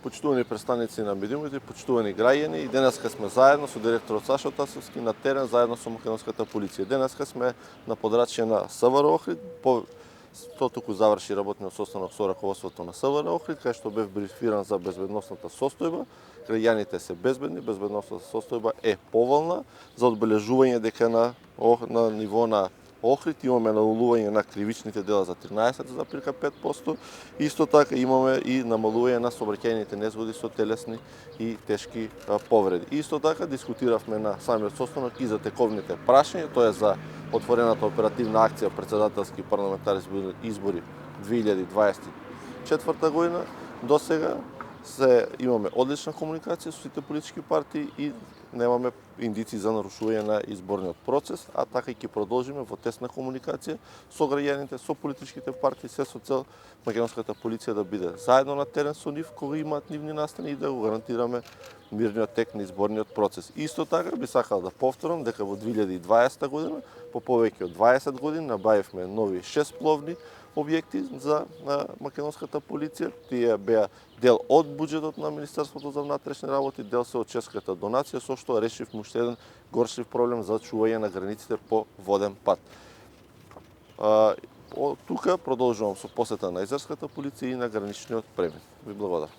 почитувани представници на медиумите, почитувани граѓани, и денеска сме заедно со директорот Сашо Тасовски на терен, заедно со македонската полиција. Денеска сме на подрачје на СВР Охрид, тотуку заврши работниот состанок со раководството на СВР Охрид, кај што бев брифиран за безбедносната состојба. Граѓаните се безбедни, безбедносната состојба е поволна, за одбележување дека на ниво на Охрид имаме намалување на кривичните дела за 13,5%, исто така имаме и намалување на сообраќајните незгоди со телесни и тешки повреди. Исто така дискутиравме на самиот состанок и за тековните прашања, тоа е за отворената оперативна акција председателски парламентарни избори 2024 година. До сега имаме одлична комуникација со сите политички партии и немаме индици за нарушување на изборниот процес, а така и ќе продолжиме во тесна комуникација со граѓаните, со политичките партии, се со цел македонската полиција да биде заедно на терен со нив кога имаат нивни настани и да го гарантираме мирниот тек на изборниот процес. Исто така би сакал да повторам дека во 2020 година, по повеќе од 20 години, набавивме нови 6 пловни објекти за македонската полиција. Тие беа дел од буџетот на Министерството за внатрешни работи, дел се од чешката донација, со што решивме уште еден горшлив проблем за чување на границите по воден пат. Тука продолжувам со посета на Израелската полиција и на граничниот премин. Ви благодарам.